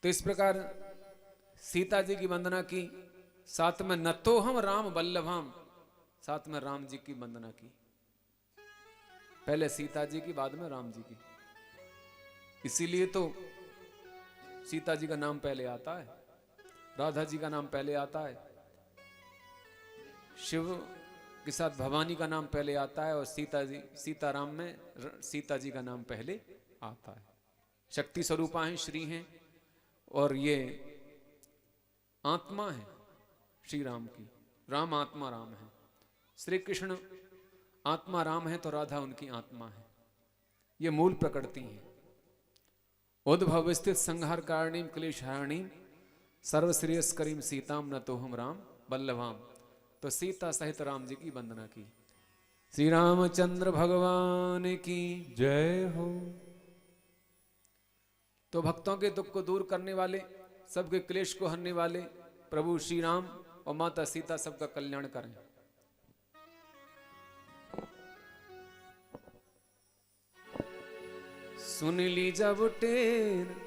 तो इस प्रकार सीता जी की वंदना की, साथ में न तो हम राम वल्लभाम, साथ में राम जी की वंदना की। पहले सीता जी की, बाद में राम जी की। इसीलिए तो सीता जी का नाम पहले आता है, राधा जी का नाम पहले आता है, शिव के साथ भवानी का नाम पहले आता है, और सीता जी, सीताराम में सीता जी का नाम पहले आता है। शक्ति स्वरूपा हैं, श्री हैं, और ये आत्मा है श्री राम की। राम आत्मा राम है, श्री कृष्ण आत्मा राम है, तो राधा उनकी आत्मा है। ये मूल प्रकृति है। उद्भव स्थित संहार कारणीम क्लेश हारणीम सर्वश्रेयस करीम सीताम न तो हम राम वल्लभाम। तो सीता सहित राम जी की वंदना की। श्री रामचंद्र भगवान की जय हो। तो भक्तों के दुख को दूर करने वाले, सबके क्लेश को हरने वाले प्रभु श्री राम और माता सीता सबका कल्याण करें। सुन ली जब टेर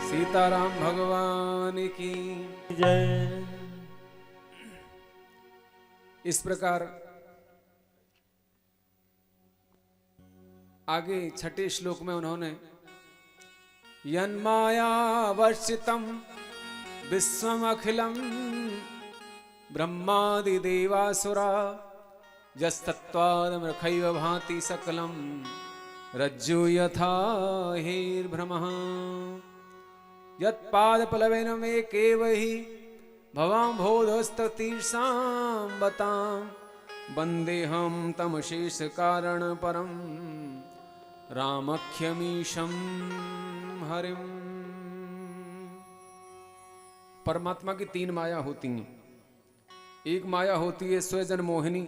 सीताराम भगवान की जय। इस प्रकार आगे छठे श्लोक में उन्होंने यन्माया वर्षितम विश्वम अखिलम ब्रह्मादि देवासुरा यस्तत्त्वादमृखैव भाति सकलम रज्जु यथा हेर्भ्रमः यत्पादपलवेन मे केवहि भवां बोधस्ततीर्षां बतां वन्देऽहं तमशेष कारण परम रामख्यमीशं हरिम। परमात्मा की तीन माया होती हैं। एक माया होती है स्वजन मोहिनी,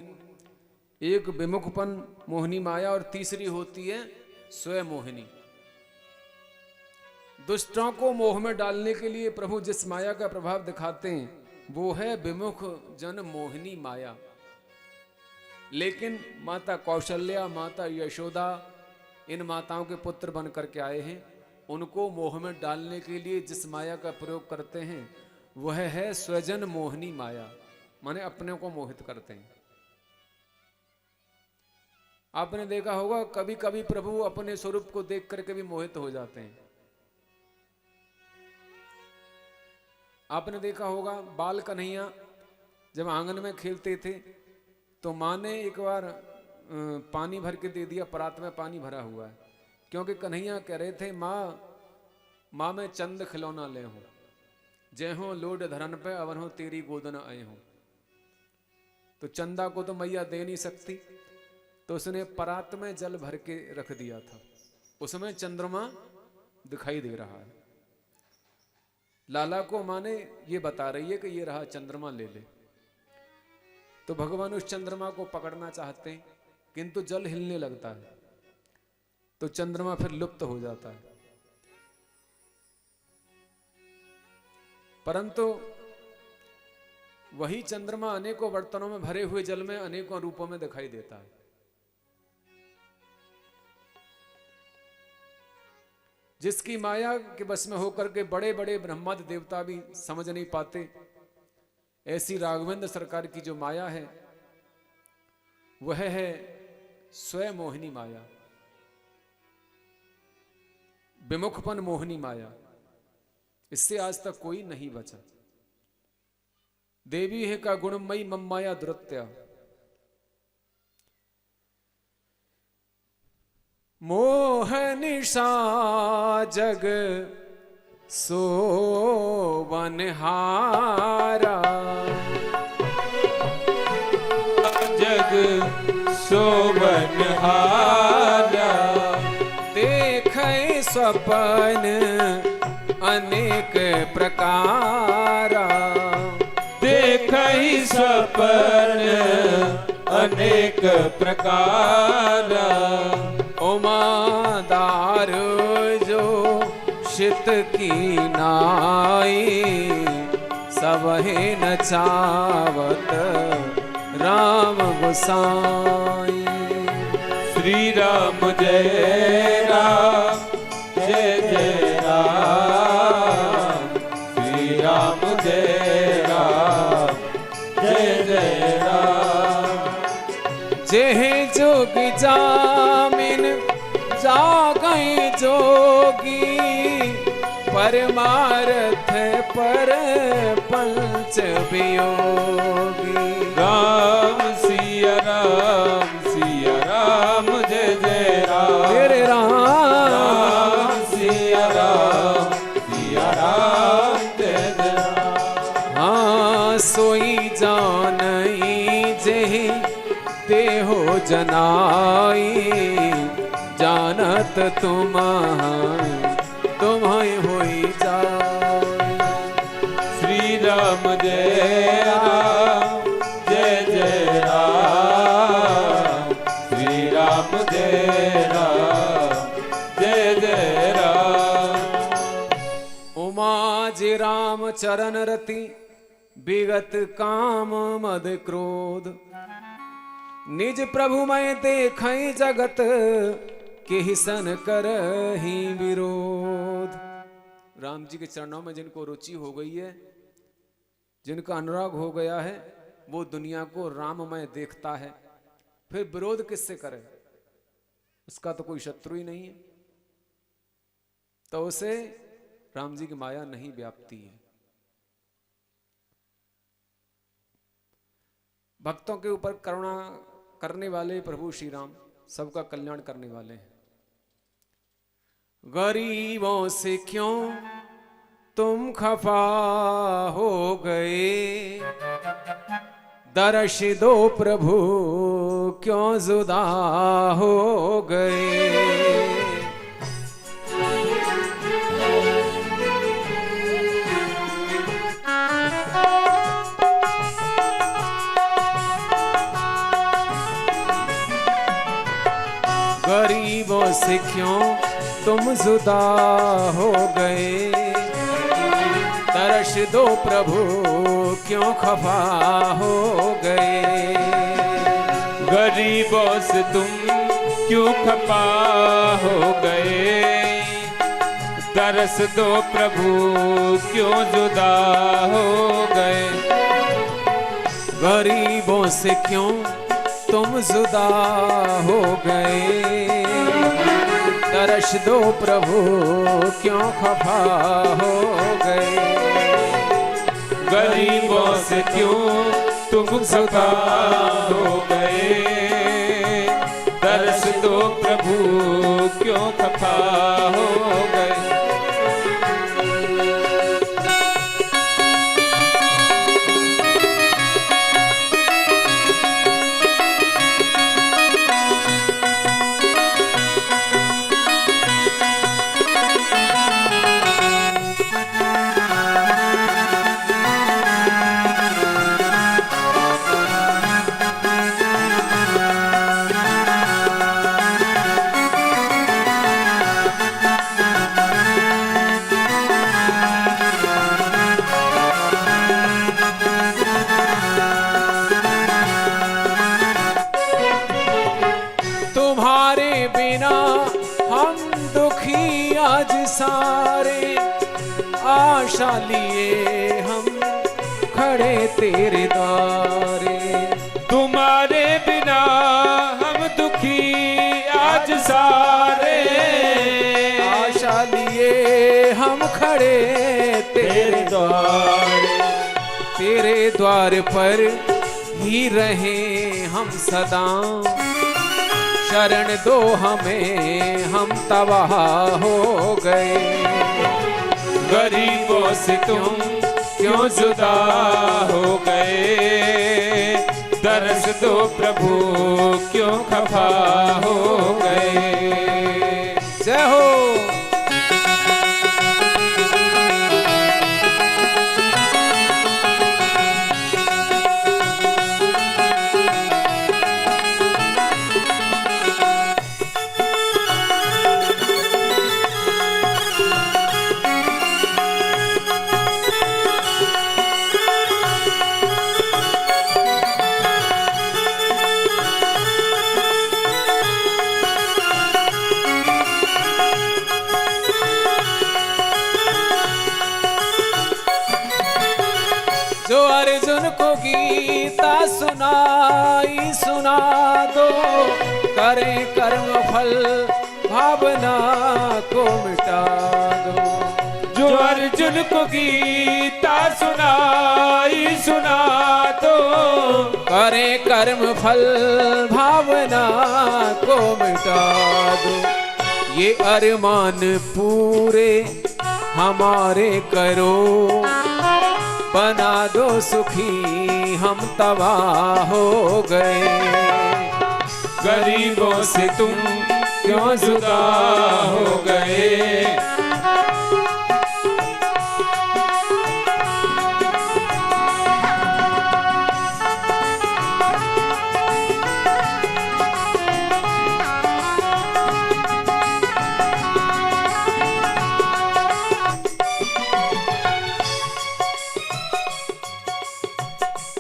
एक विमुखपन मोहिनी माया, और तीसरी होती है स्वयं मोहिनी। दुष्टों को मोह में डालने के लिए प्रभु जिस माया का प्रभाव दिखाते हैं वो है विमुख जन मोहिनी माया। लेकिन माता कौशल्या, माता यशोदा, इन माताओं के पुत्र बन करके आए हैं। उनको मोह में डालने के लिए जिस माया का प्रयोग करते हैं वह है स्वजन मोहिनी माया, माने अपने को मोहित करते हैं। आपने देखा होगा कभी कभी प्रभु अपने स्वरूप को देख करके भी मोहित हो जाते हैं। आपने देखा होगा बाल कन्हैया जब आंगन में खेलते थे तो माँ ने एक बार पानी भर के दे दिया, परात में पानी भरा हुआ है, क्योंकि कन्हैया कह रहे थे माँ मैं चंद खिलौना ले हूं, जय हो लोड धरन पे अवन हो तेरी गोदन आए हो। तो चंदा को तो मैया दे नहीं सकती, तो उसने परात में जल भर के रख दिया था, उसमें चंद्रमा दिखाई दे रहा है। लाला को माँ ने ये बता रही है कि ये रहा चंद्रमा, ले ले। तो भगवान उस चंद्रमा को पकड़ना चाहते हैं किंतु जल हिलने लगता है, तो चंद्रमा फिर लुप्त हो जाता है। परंतु वही चंद्रमा अनेकों बर्तनों में भरे हुए जल में अनेकों रूपों में दिखाई देता है। जिसकी माया के बस में होकर के बड़े बड़े ब्रह्मादि देवता भी समझ नहीं पाते, ऐसी राघवेंद्र सरकार की जो माया है वह है स्वयं मोहिनी माया, विमुखपन मोहिनी माया। इससे आज तक कोई नहीं बचा। देवी है का गुणमयी मम माया दुरत्या, मोह निशा जग सोवनहारा, जग सोवनहारा। देखे स्वप्न अनेक प्रकारा, देखहि स्वप्न अनेक प्रकारा। उमादार जो शित की नाई, सबहे नचावत राम गोसाई। श्री राम जय राम जय जय राम। श्री राम जय राम जय जय राम। जेह जोग जामिन जागई जोगी, परमार्थ पर पंच वियोगी। राम सिया राम जय जय राम। तेरे राम सिया राम जय जय राम। हाँ सोई जानई जेहि देहो जनाई, जानत तुम्हाई होई जाए। श्री राम जय राम जय जय राम। श्री राम जय जय राम। उमा जी राम चरण रति, विगत काम मद क्रोध। निज प्रभु मैं देखई जगत, के सन करहि विरोध। राम जी के चरणों में जिनको रुचि हो गई है, जिनका अनुराग हो गया है, वो दुनिया को राममय देखता है। फिर विरोध किससे करे? उसका तो कोई शत्रु ही नहीं है, तो उसे राम जी की माया नहीं व्यापती है। भक्तों के ऊपर करुणा करने वाले प्रभु श्री राम सबका कल्याण करने वाले हैं। गरीबों से क्यों तुम खफा हो गए, दर्श दो प्रभु क्यों जुदा हो गए। गरीबों से क्यों तुम जुदा हो गए, दर्श दो प्रभु क्यों खफा हो गए। गरीबों से तुम क्यों खफा हो गए, दर्श दो प्रभु क्यों जुदा हो गए। गरीबों से क्यों तुम जुदा हो गए, दर्श दो प्रभु क्यों खफा हो गए। गरीबों से क्यों तुम खफा हो गए, दर्श दो प्रभु क्यों खफा हो गए। सारे आशा लिए हम खड़े तेरे द्वारे। तुम्हारे बिना हम दुखी आज सारे, आशा लिए हम खड़े तेरे द्वारे। तेरे द्वार पर ही रहे हम सदा, शरण दो हमें हम तबाह हो गए। गरीबों से तुम क्यों जुदा हो गए, दर्श दो प्रभु क्यों खफा हो गए। जय हो। जो अर्जुन को गीता सुनाई सुना दो, करें कर्म फल भावना को मिटा दो। जो अर्जुन को गीता सुनाई सुना दो, करें कर्म फल भावना को मिटा दो। ये अरमान पूरे हमारे करो, बना दो सुखी हम तबाह हो गए। गरीबों से तुम क्यों जुदा हो गए।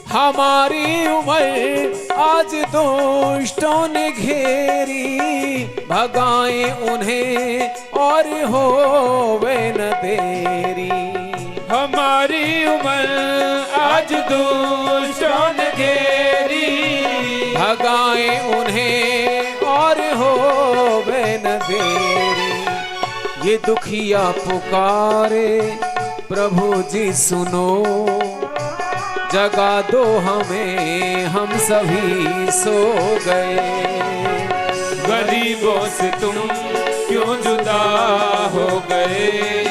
हमारी उम्र आज दुष्टों ने घेरी, भगाए उन्हें और होवे न देरी। हमारी उम्र आज दुष्टों ने घेरी, भगाए उन्हें और होवे न देरी। ये दुखिया पुकारे प्रभु जी सुनो, जगा दो हमें हम सभी सो गए। गरीबों से तुम क्यों जुदा हो गए,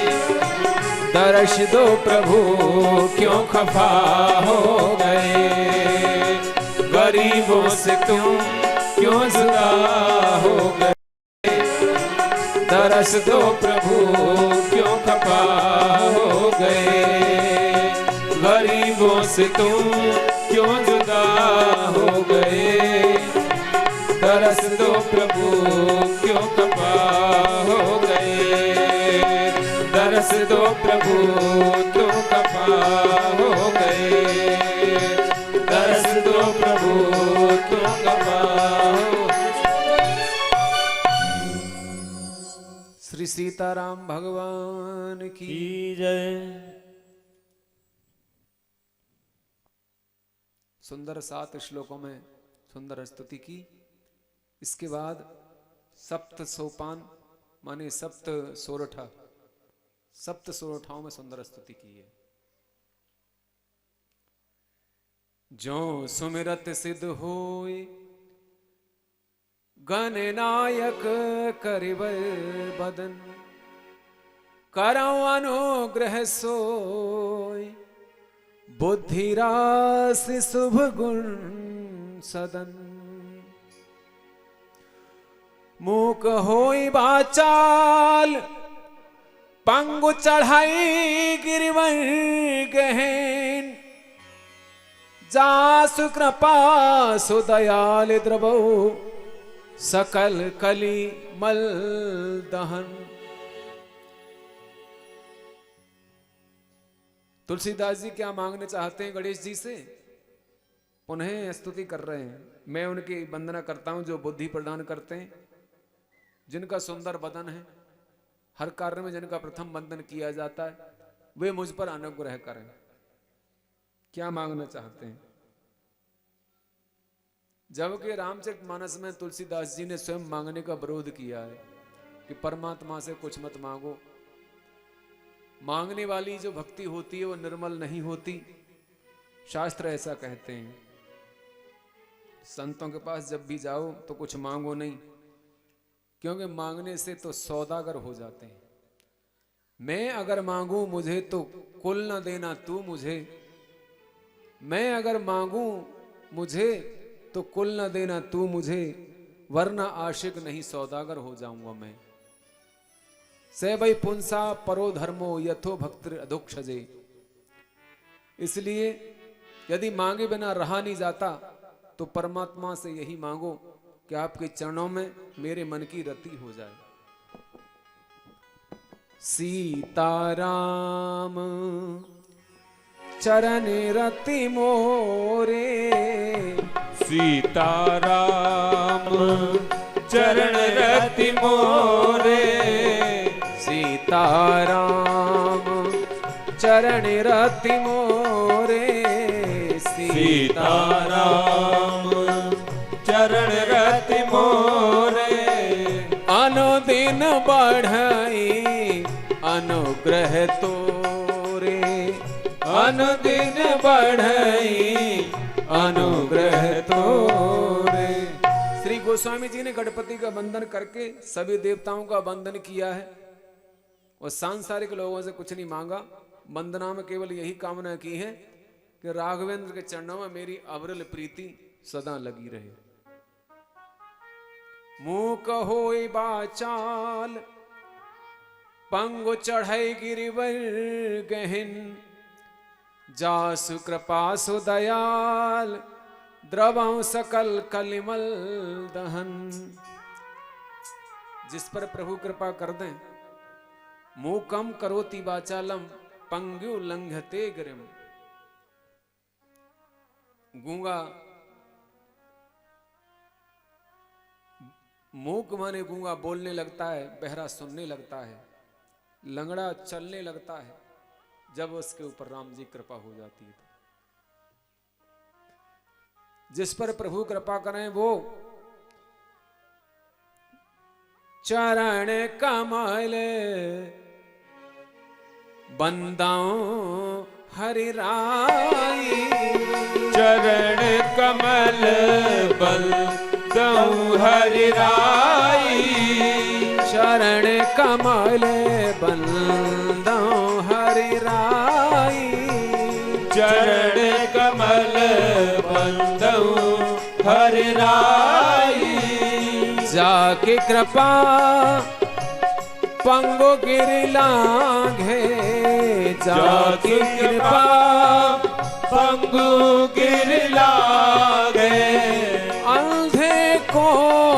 दर्श दो प्रभु क्यों खफा हो गए। गरीबों से तुम क्यों जुदा हो गए, दर्श दो प्रभु क्यों खफा हो गए। गरीबों से तुम क्यों जुदा हो गए, तरस दो प्रभु क्यों खफा हो गए। तरस दो प्रभु क्यों खफा हो गए, तरस दो प्रभु क्यों खफा हो। श्री सीताराम भगवान की जय। सुंदर 7 श्लोकों में सुंदर स्तुति की। इसके बाद सप्त सोपान माने सप्त सोरठा, सप्त सोरठाओं में सुंदर स्तुति की है। जो सुमिरत सिद्ध होए, गणनायक करिबर बदन, करौ अनुग्रह सोय, बुद्धि रास शुभ गुण सदन। मूक होई बाचाल, पंगु चढ़ाई गिरिवर गहन, जासु कृपा सुदयाल द्रवौ, सकल कली मल दहन। तुलसीदास जी क्या मांगने चाहते हैं गणेश जी से? पुनः स्तुति कर रहे हैं। मैं उनकी वंदना करता हूं जो बुद्धि प्रदान करते हैं, जिनका सुंदर बदन है, हर कार्य में जिनका प्रथम वंदन किया जाता है, वे मुझ पर अनुग्रह करें। क्या मांगना चाहते हैं? जबकि रामचरितमानस में तुलसीदास जी ने स्वयं मांगने का विरोध किया है कि परमात्मा से कुछ मत मांगो। मांगने वाली जो भक्ति होती है वो निर्मल नहीं होती, शास्त्र ऐसा कहते हैं। संतों के पास जब भी जाओ तो कुछ मांगो नहीं, क्योंकि मांगने से तो सौदागर हो जाते हैं। मैं अगर मांगू मुझे तो कुल न देना तू मुझे, मैं अगर मांगू मुझे तो कुल न देना तू मुझे, वरना आशिक नहीं सौदागर हो जाऊंगा मैं। से भाई पुंसा परो धर्मो यथो भक्ति अधोक्षजे। इसलिए यदि मांगे बिना रहा नहीं जाता तो परमात्मा से यही मांगो कि आपके चरणों में मेरे मन की रति हो जाए। सीताराम चरण रति मोरे, सीताराम चरण रति मोरे, सीताराम चरण रति मोरे, सीताराम चरण रति मोरे। अनुदिन बढ़ई अनुग्रह तोरे, अनुदिन बढ़ई अनुग्रह तोरे। श्री गोस्वामी जी ने गणपति का वंदन करके सभी देवताओं का वंदन किया है और सांसारिक लोगों से कुछ नहीं मांगा। वंदना में केवल यही कामना की है कि राघवेंद्र के चरणों में मेरी अविरल प्रीति सदा लगी रहे। मूक होई बाचाल पंगु चढ़ई गिरिवर गहन, जासु कृपा सु दयाल द्रवं सकल कलिमल दहन। जिस पर प्रभु कृपा कर दें, मूकम करोति वाचालम पंगु लंघते गिरिम। गूंगा, मूक माने गूंगा बोलने लगता है, बहरा सुनने लगता है, लंगड़ा चलने लगता है जब उसके ऊपर राम जी कृपा हो जाती है। जिस पर प्रभु कृपा करें वो चरण कमल बंदाओ हरि राई, चरण कमल बंदाओ हरि राई, चरण कमल बंदाओ हरि राई, चरण कमल बंदाओ हरि राई। जाके कृपा पंगु गिरि लांघे, जाके कृपा पंगु गिरि लागे, अंधे को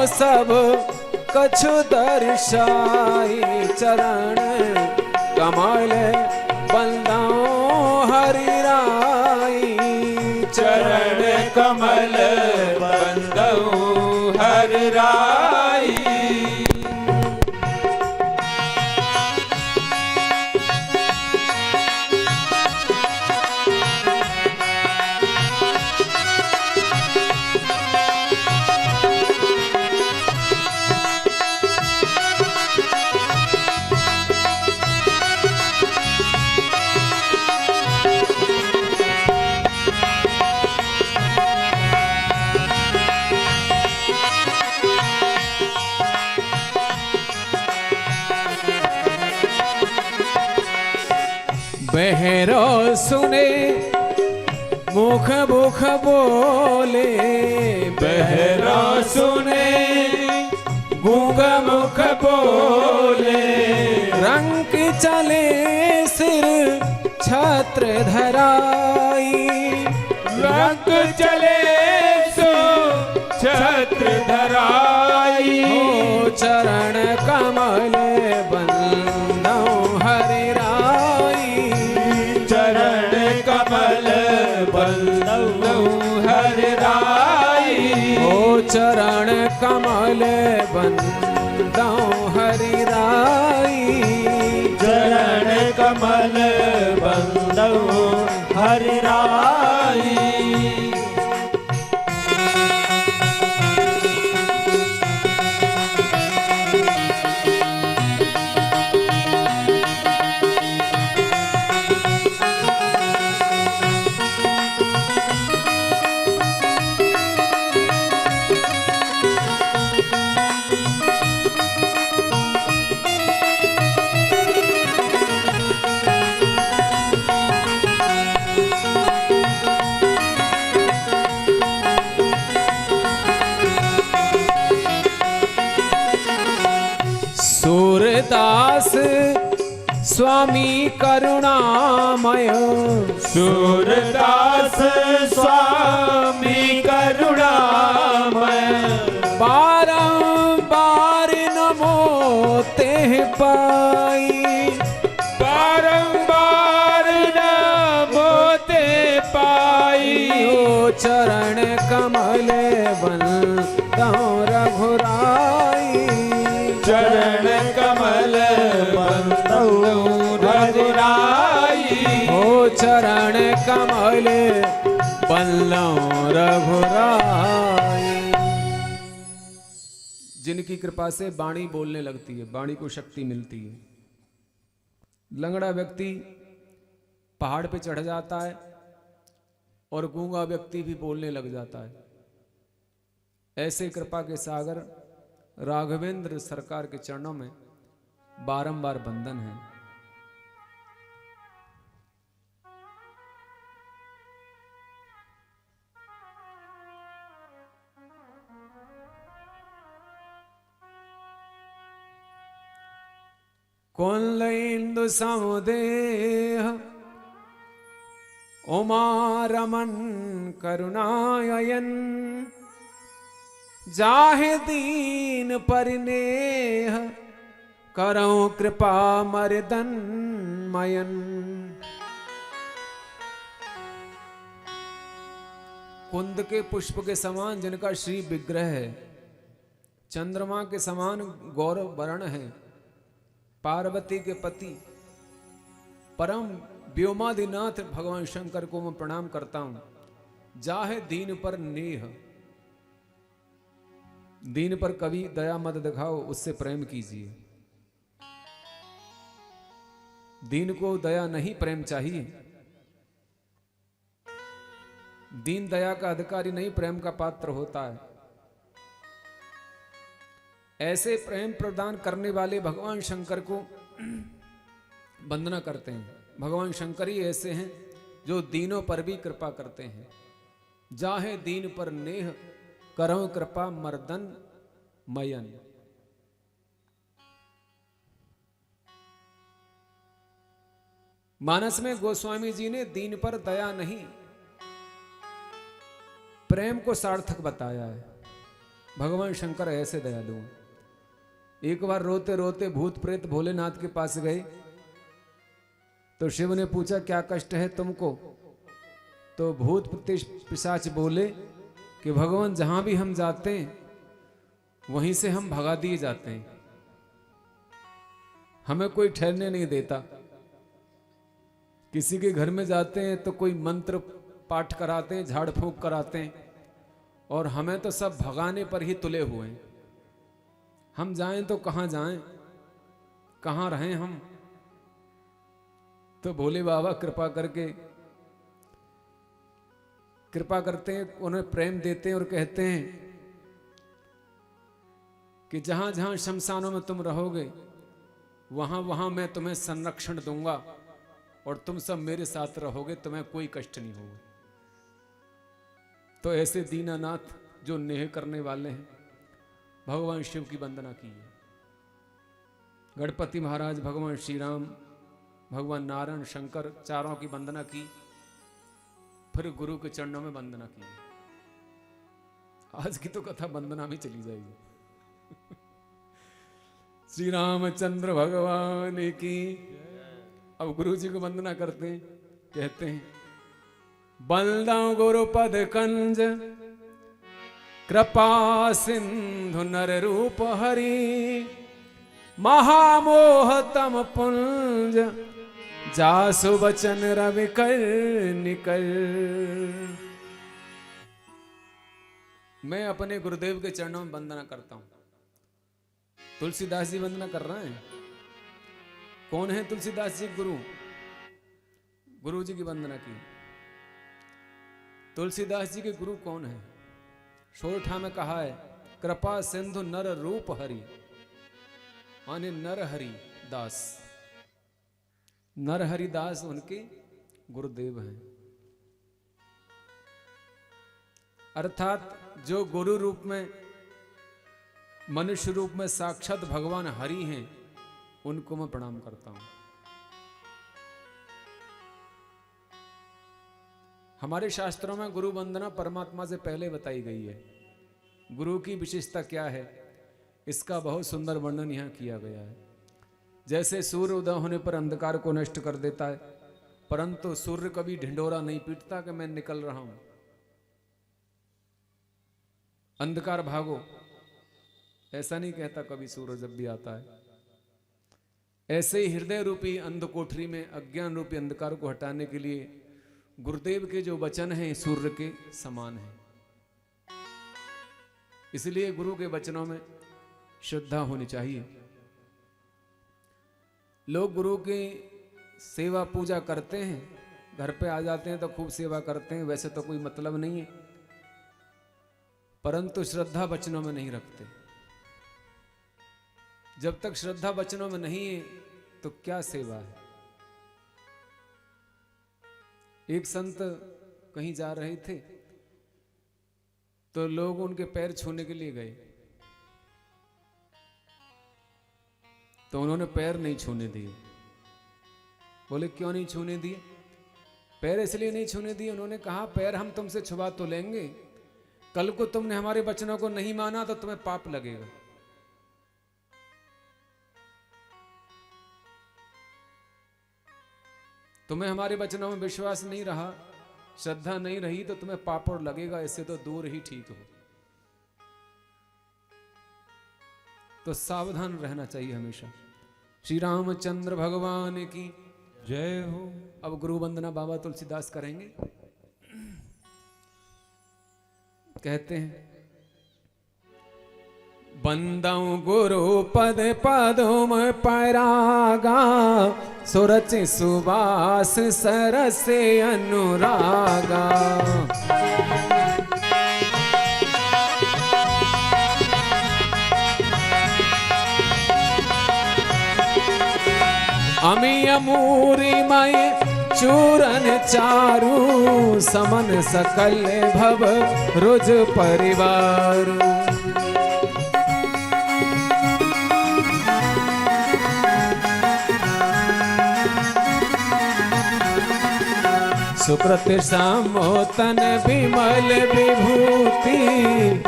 सब कछु दर्शाई, चरण कमल बंदाओ हरि राई, चरण कमल बंदाओ हरि राई। बहरो सुने मुख मुख बोले, बहरा सुने गूंगा मुख बोले, रंग चले सिर छत्र धराई, रंग चले सो छत्र धराई, चरण कमल बंदाओ हरि राई, चरण कमल बंदाओ हरि राई, चरण कमल बंदाओ हरि राई, चरण कमल बंदाओ हरि राई। सूरदास स्वामी करुणामय, सूरदास स्वामी करुणामय, बारंबार नमो तेह पाई, बारंबार नमो ते पाई। ओ चरण कमल बंदो रघुराई, चरण कमल बंदो रघुराई, ओ चरण कमल बंदो रघुराई। जिनकी कृपा से वाणी बोलने लगती है, वाणी को शक्ति मिलती है। लंगड़ा व्यक्ति पहाड़ पे चढ़ जाता है और गूंगा व्यक्ति भी बोलने लग जाता है। ऐसे कृपा के सागर राघवेंद्र सरकार के चरणों में बारंबार बंधन है। कुंद समुदेह उमा रमन करुणायन, जाहे दीन परिनेह करो कृपा मर्दन मयन। कुंद के पुष्प के समान जिनका श्री विग्रह है, चंद्रमा के समान गौरव वर्ण है, पार्वती के पति परम व्योमादिनाथ भगवान शंकर को मैं प्रणाम करता हूं। जाहे दीन पर नेह, दीन पर कभी दया मत दिखाओ, उससे प्रेम कीजिए। दीन को दया नहीं प्रेम चाहिए। दीन दया का अधिकारी नहीं, प्रेम का पात्र होता है। ऐसे प्रेम प्रदान करने वाले भगवान शंकर को वंदना करते हैं। भगवान शंकर ही ऐसे हैं जो दीनों पर भी कृपा करते हैं। जाहे दीन पर नेह करो कृपा मर्दन मयन। मानस में गोस्वामी जी ने दीन पर दया नहीं, प्रेम को सार्थक बताया है। भगवान शंकर ऐसे दयालु हैं। एक बार रोते रोते भूत प्रेत भोलेनाथ के पास गए तो शिव ने पूछा क्या कष्ट है तुमको? तो भूत पिशाच बोले कि भगवान जहां भी हम जाते हैं वहीं से हम भगा दिए जाते हैं, हमें कोई ठहरने नहीं देता। किसी के घर में जाते हैं तो कोई मंत्र पाठ कराते हैं, झाड़ फूंक कराते हैं, और हमें तो सब भगाने पर ही तुले हुए हैं। हम जाएं तो कहां जाएं, कहां रहें हम? तो भोले बाबा कृपा करके कृपा करते हैं, उन्हें प्रेम देते हैं और कहते हैं कि जहां जहां शमशानों में तुम रहोगे वहां वहां मैं तुम्हें संरक्षण दूंगा और तुम सब मेरे साथ रहोगे, तुम्हें कोई कष्ट नहीं होगा। तो ऐसे दीनानाथ जो नेह करने वाले हैं, भगवान शिव की वंदना की है। गणपति महाराज, भगवान श्री राम, भगवान नारायण, शंकर, चारों की वंदना की, फिर गुरु के चरणों में वंदना की। आज की तो कथा वंदना में चली जाएगी। श्री रामचंद्र भगवान की। अब गुरु जी को वंदना करते हैं, कहते हैं बंदा गुरुपद कंज कृपा सिंधु नर रूप हरि, महामोह तम पुंज जासु बचन रवि कर निकल। मैं अपने गुरुदेव के चरणों में वंदना करता हूं। तुलसीदास जी वंदना कर रहे हैं। कौन है तुलसीदास जी? गुरु। गुरु जी की वंदना की। तुलसीदास जी के गुरु कौन है? सोरठा में कहा है कृपा सिंधु नर रूप हरि, माने नर हरि दास। नर हरि दास उनके गुरुदेव हैं। अर्थात जो गुरु रूप में, मनुष्य रूप में साक्षात भगवान हरि हैं, उनको मैं प्रणाम करता हूं। हमारे शास्त्रों में गुरु वंदना परमात्मा से पहले बताई गई है। गुरु की विशेषता क्या है, इसका बहुत सुंदर वर्णन यहां किया गया है। जैसे सूर्य उदय होने पर अंधकार को नष्ट कर देता है, परंतु सूर्य कभी ढिंडोरा नहीं पीटता कि मैं निकल रहा हूं, अंधकार भागो, ऐसा नहीं कहता कभी सूर्य जब भी आता है। ऐसे ही हृदय रूपी अंधकोठरी में अज्ञान रूपी अंधकार को हटाने के लिए गुरुदेव के जो वचन हैं सूर्य के समान हैं। इसलिए गुरु के वचनों में श्रद्धा होनी चाहिए। लोग गुरु की सेवा पूजा करते हैं, घर पे आ जाते हैं तो खूब सेवा करते हैं, वैसे तो कोई मतलब नहीं है, परंतु श्रद्धा वचनों में नहीं रखते। जब तक श्रद्धा वचनों में नहीं है तो क्या सेवा है। एक संत कहीं जा रहे थे तो लोग उनके पैर छूने के लिए गए, तो उन्होंने पैर नहीं छूने दिए। बोले क्यों नहीं छूने दिए? पैर इसलिए नहीं छूने दिए, उन्होंने कहा पैर हम तुमसे छुआ तो लेंगे, कल को तुमने हमारे वचनों को नहीं माना तो तुम्हें पाप लगेगा। तुम्हें हमारे वचनों में विश्वास नहीं रहा, श्रद्धा नहीं रही, तो तुम्हें पाप और लगेगा, इससे तो दूर ही ठीक हो। तो सावधान रहना चाहिए हमेशा। श्री रामचंद्र भगवान की जय हो। अब गुरु वंदना बाबा तुलसीदास करेंगे। कहते हैं, बंदऊ गुरु पद पदुम परागा, सुरच सुबास सरसे अनुरागा। अमी अमूरी मय चूरन चारू, समन सकल भव रुज परिवार। सुकृत सामोतन विमल विभूति,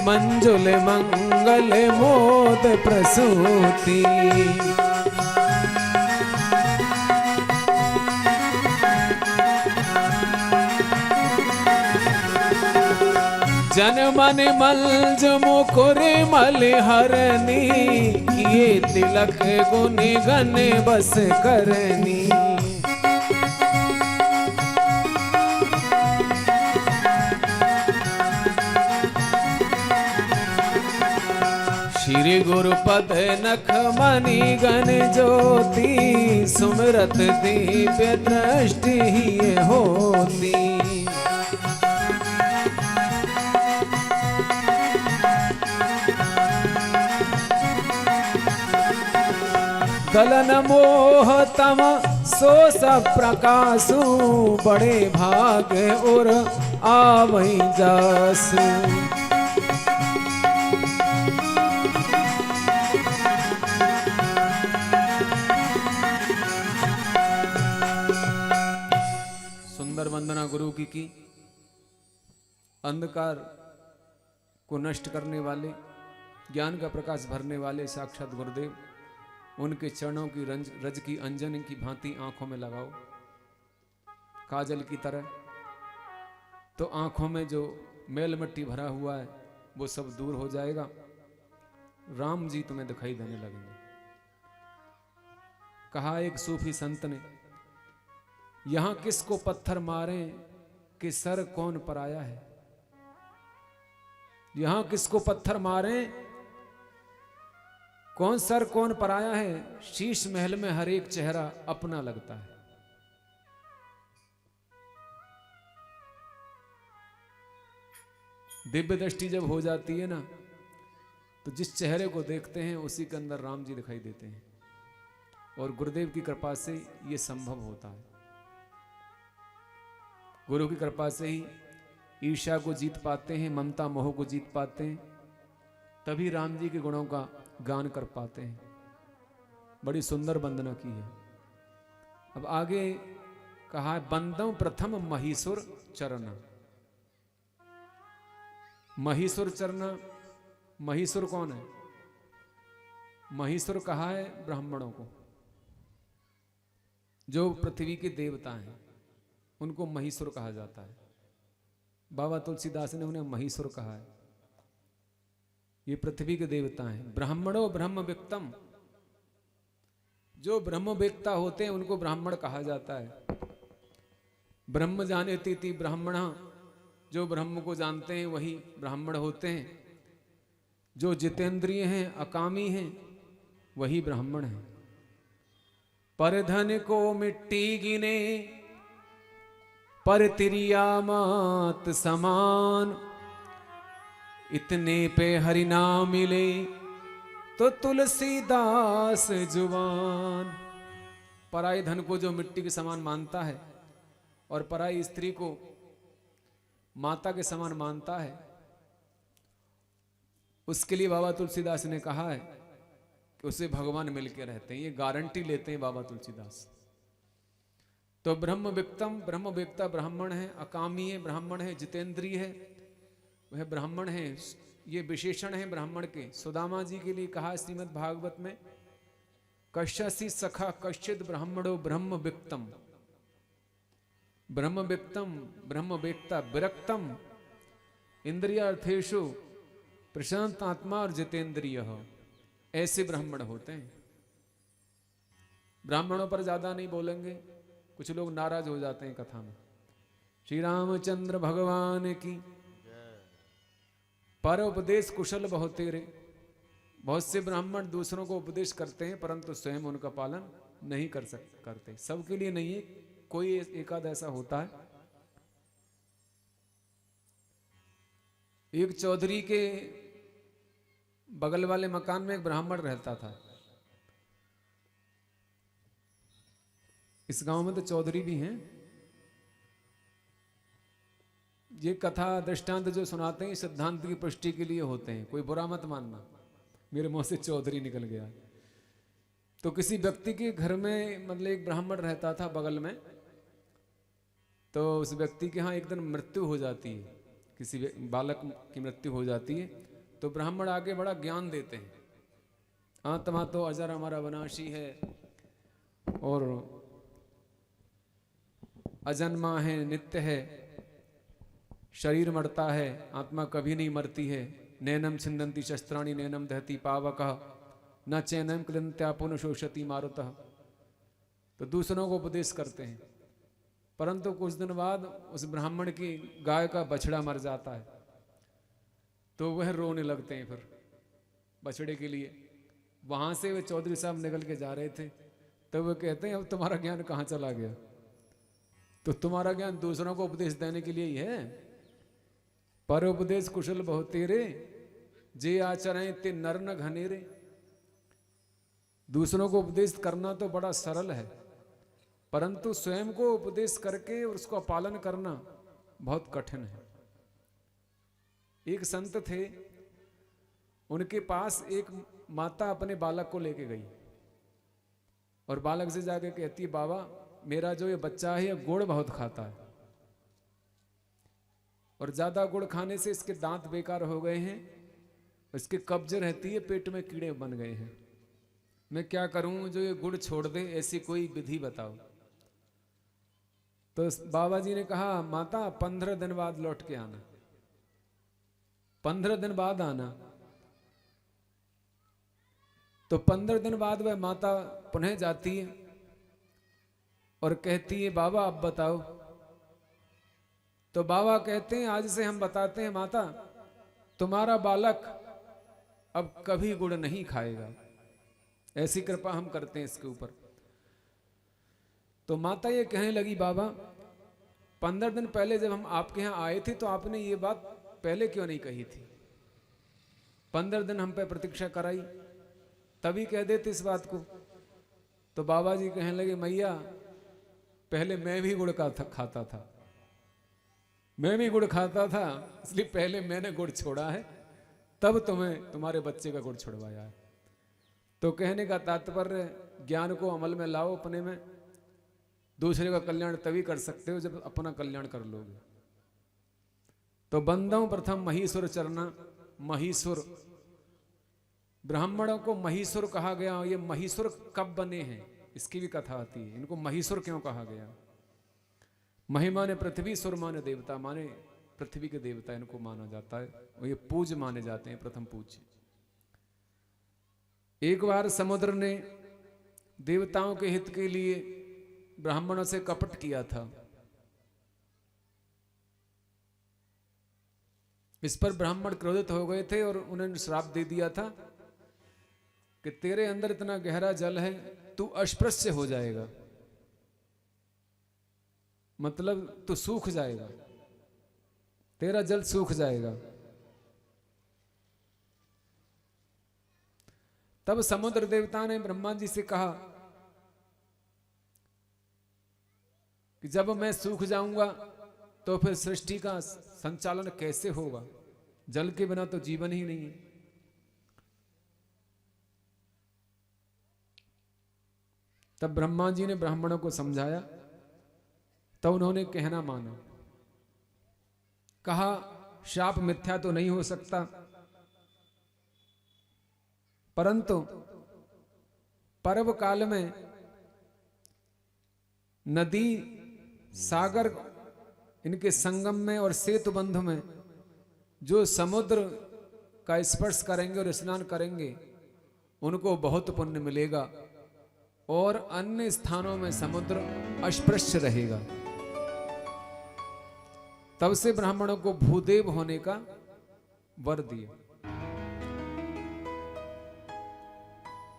मंजुल मंगल मोद प्रसूति। जन मन मलज मुकुर मलिहरनी, किए तिलक गुण गन बस करनी। श्री गुरुपद नख मणि गण ज्योति, सुमिरत दिव्य दृष्टि ही होती। दलन मोह तम सो सब प्रकाशु, बड़े भाग और आवई जासु। सुंदर वंदना गुरु की अंधकार को नष्ट करने वाले, ज्ञान का प्रकाश भरने वाले साक्षात गुरुदेव, उनके चरणों की रज की अंजन की भांति आंखों में लगाओ, काजल की तरह, तो आंखों में जो मैल मट्टी भरा हुआ है वो सब दूर हो जाएगा। राम जी तुम्हें दिखाई देने लगेंगे। कहा एक सूफी संत ने, यहां किसको पत्थर मारें कि सर कौन पराया है। यहां किसको पत्थर मारें, कौन सर कौन पराया है। शीश महल में हर एक चेहरा अपना लगता है। दिव्य दृष्टि जब हो जाती है ना, तो जिस चेहरे को देखते हैं उसी के अंदर राम जी दिखाई देते हैं। और गुरुदेव की कृपा से यह संभव होता है। गुरु की कृपा से ही ईर्ष्या को जीत पाते हैं, ममता मोह को जीत पाते हैं, तभी राम जी के गुणों का गान कर पाते हैं। बड़ी सुंदर वंदना की है। अब आगे कहा है बंदों प्रथम महीसुर चरण। महीसुर चरण, महीसुर कौन है? महीसुर कहा है ब्राह्मणों को, जो पृथ्वी के देवता हैं उनको महीसुर कहा जाता है। बाबा तुलसीदास ने उन्हें महीसुर कहा है। ये पृथ्वी के देवता हैं। ब्राह्मणों ब्रह्म व्यक्तम, जो ब्रह्म व्यक्ता होते हैं उनको ब्राह्मण कहा जाता है। ब्रह्म जाने ती ब्राह्मण, जो ब्रह्म को जानते हैं वही ब्राह्मण होते हैं। जो जितेंद्रिय हैं, अकामी हैं, वही ब्राह्मण हैं। पर धन को मिट्टी गिने, पर तिरिया मात समान। इतने पे हरि नाम मिले, तो तुलसीदास जुबान। पराई धन को जो मिट्टी के समान मानता है और पराई स्त्री को माता के समान मानता है, उसके लिए बाबा तुलसीदास ने कहा है कि उसे भगवान मिलके रहते हैं। ये गारंटी लेते हैं बाबा तुलसीदास। तो ब्रह्म व्यक्तम, ब्रह्म व्यक्ता ब्राह्मण है, अकामी है ब्राह्मण है, जितेंद्रिय है वह ब्राह्मण है। ये विशेषण है ब्राह्मण के। सुदामा जी के लिए कहा श्रीमद् भागवत में, कश्यसी सखा कश्चित ब्राह्मणो ब्रह्म व्यक्तम। ब्रह्म व्यक्तम, ब्रह्म व्यक्ता विरक्तम, इंद्रियार्थेषु प्रशांत आत्मा और जितेंद्रिय, ऐसे ब्राह्मण होते हैं। ब्राह्मणों पर ज्यादा नहीं बोलेंगे, कुछ लोग नाराज हो जाते हैं कथा में। श्री रामचंद्र भगवान की। पर उपदेश कुशल बहुत तेरे। बहुत से ब्राह्मण दूसरों को उपदेश करते हैं परंतु स्वयं उनका पालन नहीं करते। सबके लिए नहीं है, कोई एकाध ऐसा होता है। एक चौधरी के बगल वाले मकान में एक ब्राह्मण रहता था। इस गांव में तो चौधरी भी हैं। ये कथा दृष्टांत जो सुनाते हैं सिद्धांत की पुष्टि के लिए होते हैं, कोई बुरा मत मानना। मेरे मुंह से चौधरी निकल गया। तो किसी व्यक्ति के घर में मतलब एक ब्राह्मण रहता था बगल में। तो उस व्यक्ति के यहाँ एक दिन मृत्यु हो जाती है, किसी बालक की मृत्यु हो जाती है। तो ब्राह्मण आगे बड़ा ज्ञान देते हैं। आत्मा तो अजर अमर अविनाशी है और अजन्मा है, नित्य है, शरीर मरता है, आत्मा कभी नहीं मरती है। नैनम छिंदंती शस्त्राणि नैनम दहती पावकः, न चैनम क्लिंत्या पुनः शोषति मारुतः। तो दूसरों को उपदेश करते हैं। परंतु कुछ दिन बाद उस ब्राह्मण की गाय का बछड़ा मर जाता है। तो वह रोने लगते हैं फिर बछड़े के लिए। वहां से वे चौधरी साहब निकल के जा रहे थे। तो वो कहते हैं अब तुम्हारा ज्ञान कहाँ चला गया? तो तुम्हारा ज्ञान दूसरों को उपदेश देने के लिए ही है। पर उपदेश कुशल बहुत तेरे, जे आचरण ते नर न घनेरे। दूसरों को उपदेश करना तो बड़ा सरल है, परंतु स्वयं को उपदेश करके उसका पालन करना बहुत कठिन है। एक संत थे, उनके पास एक माता अपने बालक को लेके गई और बालक से जाके कहती है, बाबा मेरा जो ये बच्चा है ये गुड़ बहुत खाता है और ज्यादा गुड़ खाने से इसके दांत बेकार हो गए हैं, इसके कब्ज रहती है, पेट में कीड़े बन गए हैं। मैं क्या करूं जो ये गुड़ छोड़ दे, ऐसी कोई विधि बताओ। तो बाबा जी ने कहा, माता 15 दिन बाद लौट के आना, 15 दिन बाद आना। तो 15 दिन बाद वह माता पुनः जाती है और कहती है, बाबा अब बताओ। तो बाबा कहते हैं, आज से हम बताते हैं माता, तुम्हारा बालक अब कभी गुड़ नहीं खाएगा। ऐसी कृपा हम करते हैं इसके ऊपर। तो माता ये कहने लगी, बाबा 15 दिन पहले जब हम आपके यहाँ आए थे तो आपने ये बात पहले क्यों नहीं कही थी? 15 दिन हम पे प्रतीक्षा कराई, तभी कह देते इस बात को। तो बाबा जी कहने लगे, मैया पहले मैं भी गुड़ खाता था, मैं भी गुड़ खाता था, इसलिए पहले मैंने गुड़ छोड़ा है, तब तुम्हें तुम्हारे बच्चे का गुड़ छुड़वाया है। तो कहने का तात्पर्य ज्ञान को अमल में लाओ अपने में। दूसरे का कल्याण तभी कर सकते हो जब अपना कल्याण कर लोगे। तो बंदों प्रथम महीसुर चरना। महीसुर, ब्राह्मणों को महीसुर कहा गया। ये महीसुर कब बने हैं इसकी भी कथा आती है। इनको महीसुर क्यों कहा गया? मही माने पृथ्वी, सुर माने देवता, माने पृथ्वी के देवता इनको माना जाता है। और ये पूज माने जाते हैं, प्रथम पूज्य। एक बार समुद्र ने देवताओं के हित के लिए ब्राह्मणों से कपट किया था। इस पर ब्राह्मण क्रोधित हो गए थे और उन्होंने श्राप दे दिया था कि तेरे अंदर इतना गहरा जल है, तू अस्पृश्य हो जाएगा, मतलब तू सूख जाएगा, तेरा जल सूख जाएगा। तब समुद्र देवता ने ब्रह्मा जी से कहा कि जब मैं सूख जाऊंगा तो फिर सृष्टि का संचालन कैसे होगा? जल के बिना तो जीवन ही नहीं है। तब ब्रह्मा जी ने ब्राह्मणों को समझाया, तो उन्होंने कहना माना। कहा शाप मिथ्या तो नहीं हो सकता, परंतु पर्व काल में नदी सागर इनके संगम में और सेतु बंध में जो समुद्र का स्पर्श करेंगे और स्नान करेंगे उनको बहुत पुण्य मिलेगा, और अन्य स्थानों में समुद्र अस्पृश्य रहेगा। तब से ब्राह्मणों को भूदेव होने का वर दिया।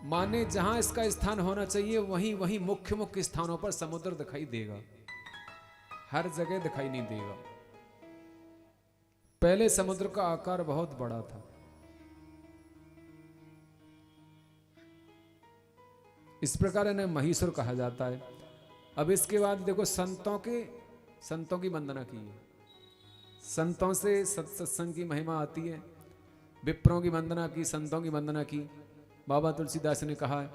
माने जहां इसका स्थान होना चाहिए वहीं वहीं मुख्य मुख्य स्थानों पर समुद्र दिखाई देगा, हर जगह दिखाई नहीं देगा। पहले समुद्र का आकार बहुत बड़ा था। इस प्रकार इन्हें महीसुर कहा जाता है। अब इसके बाद देखो संतों की वंदना की है। संतों से सत्संग की महिमा आती है। विप्रों की वंदना की, संतों की वंदना की। बाबा तुलसीदास ने कहा है,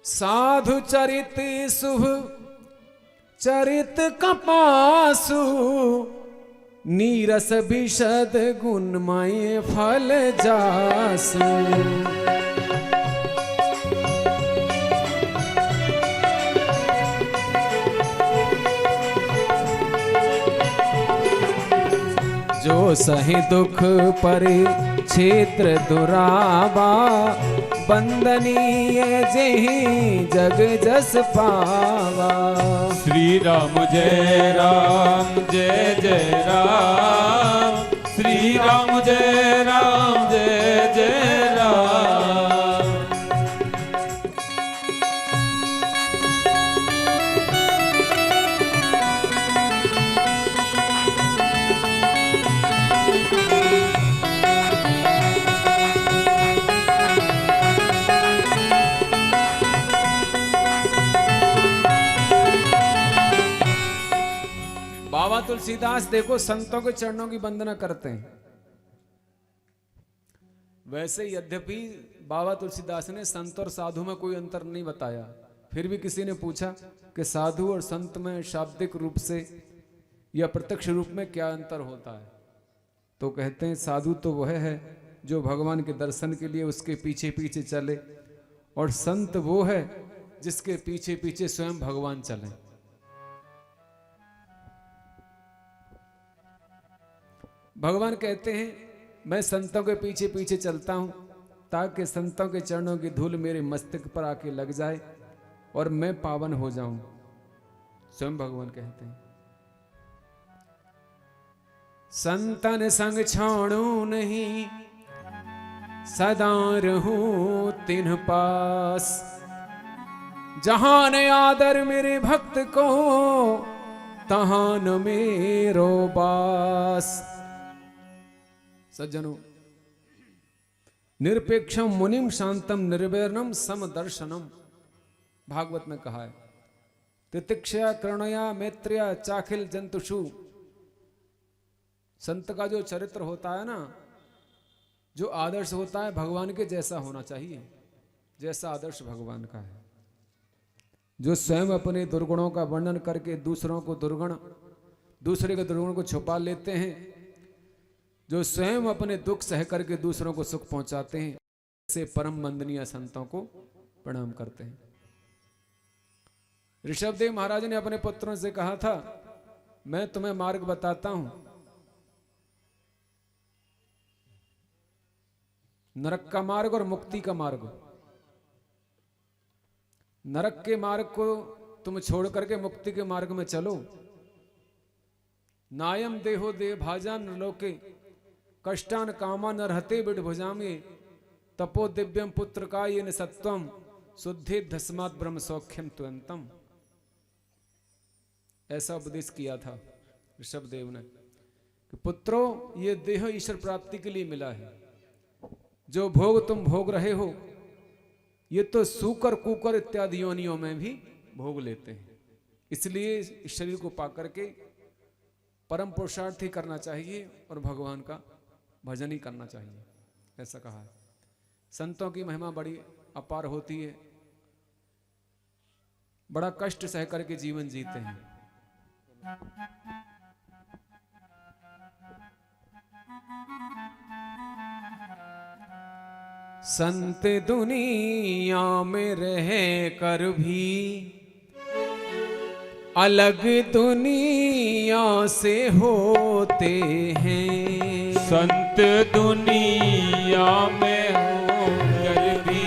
साधु चरित शुभ चरित कपासु, नीरस विशद गुणमय फल जासु। जो सहे दुख परे क्षेत्र दुरावा, वंदनीय जेहि जग जस पावा। श्री राम जय राम जय जय राम, श्री राम जय राम जय जय राम। बाबा तुलसीदास देखो संतों के चरणों की वंदना करते हैं। वैसे यद्यपि बाबा तुलसीदास ने संत और साधु में कोई अंतर नहीं बताया, फिर भी किसी ने पूछा कि साधु और संत में शाब्दिक रूप से या प्रत्यक्ष रूप में क्या अंतर होता है? तो कहते हैं साधु तो वह है जो भगवान के दर्शन के लिए उसके पीछे पीछे चले, और संत वो है जिसके पीछे पीछे स्वयं भगवान चले। भगवान कहते हैं मैं संतों के पीछे पीछे चलता हूं ताकि संतों के चरणों की धूल मेरे मस्तक पर आके लग जाए और मैं पावन हो जाऊं। स्वयं भगवान कहते हैं संतन संग छोड़ू नहीं, सदा रहूं तिन्ह पास। जहां ने आदर मेरे भक्त को, तहां न मेरो बास। सज्जनों, निरपेक्षम मुनिम शांतम निर्वैरम समदर्शनम, भागवत में कहा है। तितिक्षया करुणया मैत्र्या चाखिल जंतुषु। संत का जो चरित्र होता है ना, जो आदर्श होता है भगवान के जैसा होना चाहिए, जैसा आदर्श भगवान का है। जो स्वयं अपने दुर्गुणों का वर्णन करके दूसरों को दुर्गुण, दूसरे के दुर्गुण को छुपा लेते हैं, जो स्वयं अपने दुख सह करके दूसरों को सुख पहुंचाते हैं, ऐसे परम वंदनीय संतों को प्रणाम करते हैं। ऋषभदेव महाराज ने अपने पुत्रों से कहा था, मैं तुम्हें मार्ग बताता हूं, नरक का मार्ग और मुक्ति का मार्ग। नरक के मार्ग को तुम छोड़ करके मुक्ति के मार्ग में चलो। नायम देहो देह भाजान लोके कष्टान कामा न रहते बिड भुजामे तपो दिव्यम पुत्र का ये न सत्वम शुद्धि धस्मात ब्रह्म सौख्यम तुअंतम। ऐसा उपदेश किया था ऋषभदेव ने कि पुत्रों, ये देह ईश्वर प्राप्ति के लिए मिला है। जो भोग तुम भोग रहे हो ये तो सूकर कुकर इत्यादि योनियों में भी भोग लेते हैं। इसलिए इस शरीर को पाकर के परम पुरुषार्थ ही करना चाहिए और भगवान का भजन ही करना चाहिए, ऐसा कहा है। संतों की महिमा बड़ी अपार होती है, बड़ा कष्ट सह करके जीवन जीते हैं। संत दुनिया में रह कर भी अलग दुनिया से होते हैं। संत दुनिया में होकर भी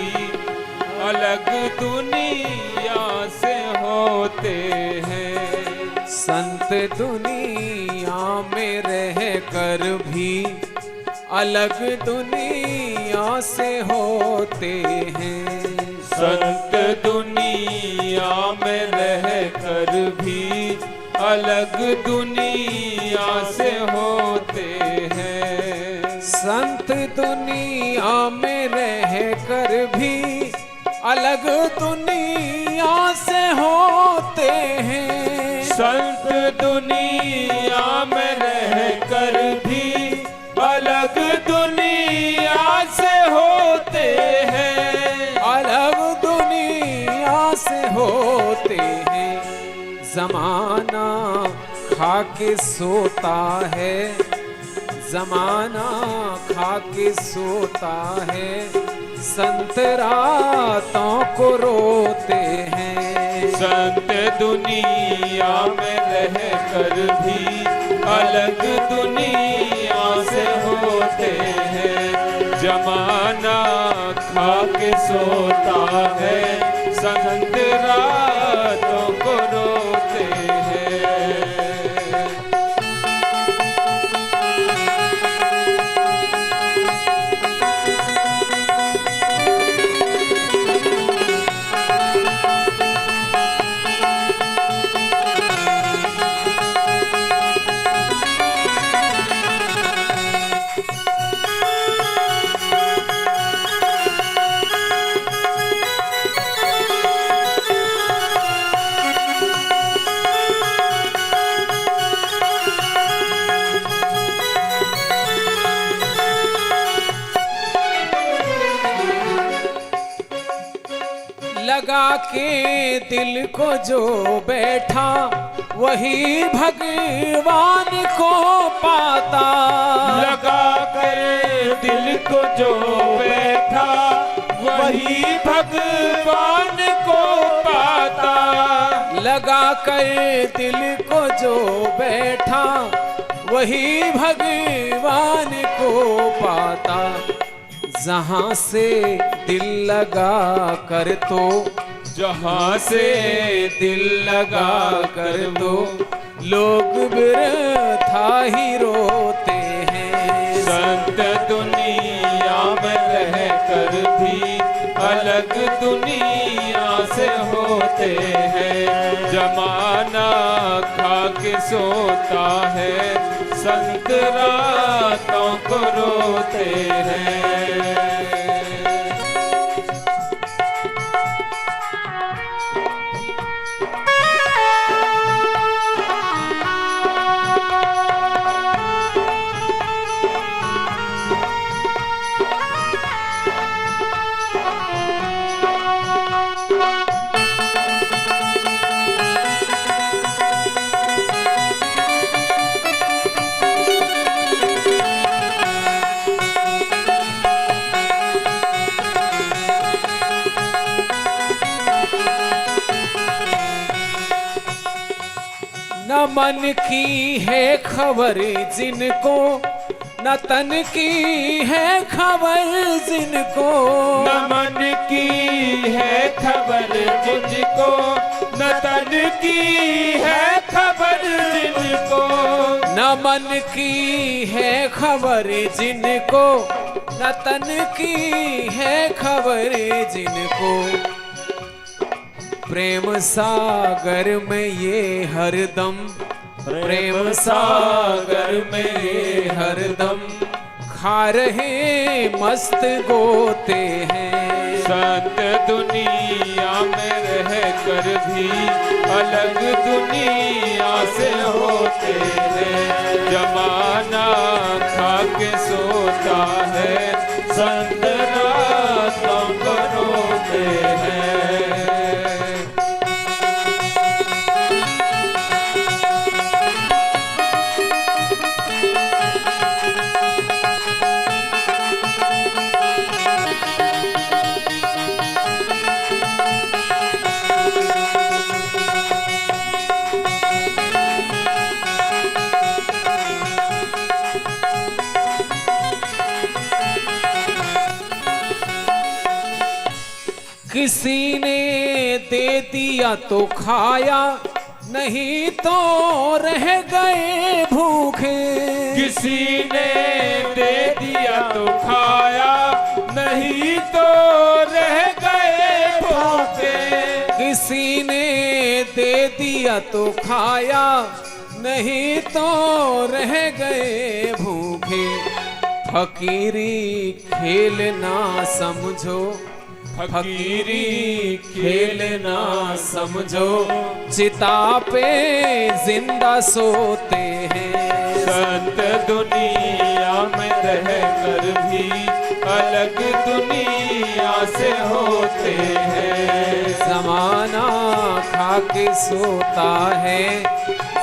अलग दुनिया से होते हैं। संत दुनिया में रह कर भी अलग दुनिया से होते हैं। संत दुनिया में रह कर भी अलग दुनिया से होते हैं। संत दुनिया में रह कर भी अलग दुनिया से होते हैं। संत दुनिया में रह कर भी अलग दुनिया से होते हैं। अलग दुनिया से होते हैं। जमाना खा के सोता है, जमाना खा के सोता है, संत रातों को रोते हैं। संत दुनिया में रह कर भी अलग दुनिया से होते हैं। जमाना खा के सोता है, संत रातों को रोते हैं। लगा के दिल को जो बैठा वही भगवान को पाता। लगा कर दिल को जो बैठा वही भगवान को पाता। लगा कर दिल को जो बैठा वही भगवान को पाता। जहां से दिल लगा कर तो, जहां से दिल लगा कर तो लोग बिरथा ही रोते हैं। संत दुनिया में रह कर भी अलग दुनिया से होते हैं। जमाना खा के सोता है, संत रातों को रोते हैं। मन की है खबर जिनको, न तन की है खबर जिनको, न मन की है खबर जिनको, न तन की है खबर जिनको, न मन की है खबर जिनको, न तन की है खबर जिनको, प्रेम सागर में ये हरदम, प्रेम सागर में ये हरदम खा रहे मस्त गोते हैं। संत दुनिया में रह कर भी अलग दुनिया से होते हैं। जमाना खा के सोता है, संत रातों को रोते हैं। किसी ने दे दिया तो खाया, नहीं तो रह गए भूखे। किसी ने दे दिया तो खाया, नहीं तो रह गए भूखे। किसी ने दे दिया तो खाया, नहीं तो रह गए भूखे। फकीरी खेल ना समझो, फकीरी खेल ना समझो, चिता पे जिंदा सोते हैं। संत दुनिया में रह कर भी अलग दुनिया से होते हैं। जमाना खा के सोता है,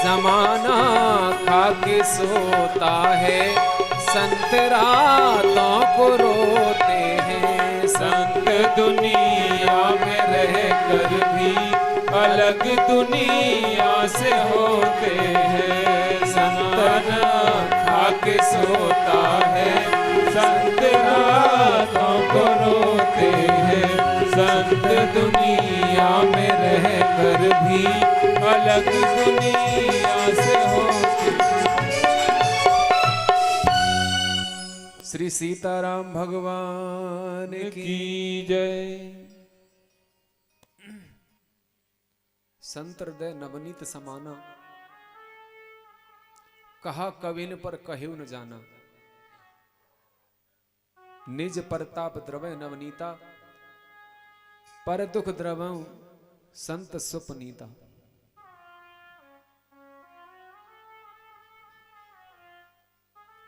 जमाना खा के सोता है, संत रातों को रोते हैं। संत दुनिया में रह कर भी अलग दुनिया से होते हैं। संत खा के सोता है, संत रातों को रोते हैं। संत दुनिया में रह कर भी अलग दुनिया से होते हैं। श्री सीताराम भगवान की जय। संत हृदय नवनीत समाना, कहा कविन पर कह्यू न जाना। निज परताप द्रवय नवनीता, पर दुख द्रवं संत सुपनीता।